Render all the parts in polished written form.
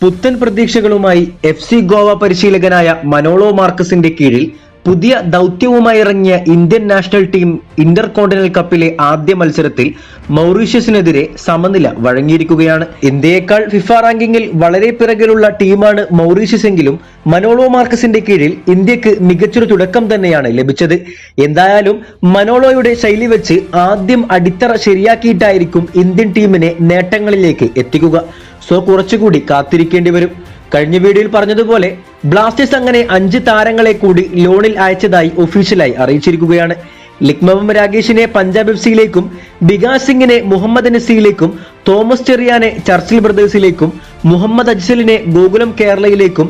പുത്തൻ പ്രതീക്ഷകളുമായി FC ഗോവ പരിശീലകനായ Manolo മാർക്കസിന്റെ കീഴിൽ പുതിയ ദൗത്യവുമായി ഇറങ്ങിയ ഇന്ത്യൻ നാഷണൽ ടീം ഇന്റർകോണ്ടിനൽ കപ്പിലെ ആദ്യ മത്സരത്തിൽ മൗറീഷ്യസിനെതിരെ സമനില വഴങ്ങിയിരിക്കുകയാണ്. ഇന്ത്യയേക്കാൾ ഫിഫ റാങ്കിങ്ങിൽ വളരെ പിറകിലുള്ള ടീമാണ് മൗറീഷ്യസ് എങ്കിലും മനോളോ മാർക്കസിന്റെ കീഴിൽ ഇന്ത്യക്ക് മികച്ചൊരു തുടക്കം തന്നെയാണ് ലഭിച്ചത്. എന്തായാലും മനോളോയുടെ ശൈലി വെച്ച് ആദ്യം അടിത്തറ ശരിയാക്കിയിട്ടായിരിക്കും ഇന്ത്യൻ ടീമിനെ നേട്ടങ്ങളിലേക്ക് എത്തിക്കുക. സോ കുറച്ചുകൂടി കാത്തിരിക്കേണ്ടി വരും. കഴിഞ്ഞ വീഡിയോയിൽ പറഞ്ഞതുപോലെ ബ്ലാസ്റ്റേഴ്സ് അങ്ങനെ 5 താരങ്ങളെ കൂടി ലോണിൽ അയച്ചതായി ഒഫീഷ്യലായി അറിയിച്ചിരിക്കുകയാണ്. ലിക്മവം രാഗേഷിനെ പഞ്ചാബ് FC-യിലേക്കും ബികാസ് സിംഗിനെ മുഹമ്മദ് നസിയിലേക്കും തോമസ് ചെറിയാനെ ചർച്ചിൽ ബ്രദേഴ്സിലേക്കും മുഹമ്മദ് അജ്സലിനെ ഗോകുലം കേരളയിലേക്കും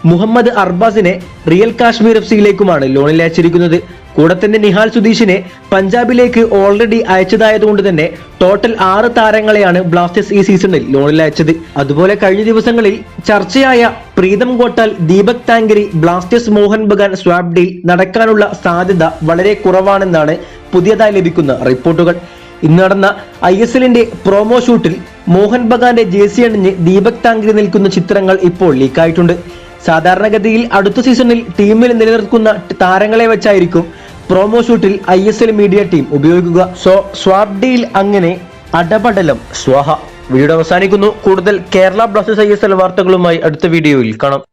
മുഹമ്മദ് അർബാസിനെ റിയൽ കാശ്മീർ FC-യിലേക്കുമാണ് ലോണിൽ അയച്ചിരിക്കുന്നത്. കൂടെ തന്നെ നിഹാൽ സുധീഷിനെ പഞ്ചാബിലേക്ക് ഓൾറെഡി അയച്ചതായതുകൊണ്ട് തന്നെ ടോട്ടൽ 6 താരങ്ങളെയാണ് ബ്ലാസ്റ്റേഴ്സ് ഈ സീസണിൽ ലോണിൽ അയച്ചത്. അതുപോലെ കഴിഞ്ഞ ദിവസങ്ങളിൽ ചർച്ചയായ Pritam Kotal, Deepak Tangri, Blasters Mohun Bagan swap deal നടക്കാനുള്ള സാധ്യത വളരെ കുറവാണെന്നാണ് പുതിയതായി ലഭിക്കുന്ന റിപ്പോർട്ടുകൾ. ഇന്ന് നടന്ന ISL-ന്റെ പ്രൊമോ ഷൂട്ടിൽ മോഹൻ ബഗാന്റെ ജേഴ്സി അണിഞ്ഞ് ദീപക് താങ്കരി നിൽക്കുന്ന ചിത്രങ്ങൾ ഇപ്പോൾ ലീക്കായിട്ടുണ്ട്. സാധാരണഗതിയിൽ അടുത്ത സീസണിൽ ടീമിൽ നിലനിർത്തുന്ന താരങ്ങളെ വെച്ചായിരിക്കും പ്രൊമോ ഷൂട്ടിൽ ISL മീഡിയ ടീം ഉപയോഗിക്കുക. സോ സ്വാപ്പ് ഡീൽ അങ്ങനെ അടപടലം സ്വാഹ. വീഡിയോ അവസാനിക്കുന്നു. കൂടുതൽ കേരള ബ്ലാസ്റ്റേഴ്സ് ISL വാർത്തകളുമായി അടുത്ത വീഡിയോയിൽ കാണാം.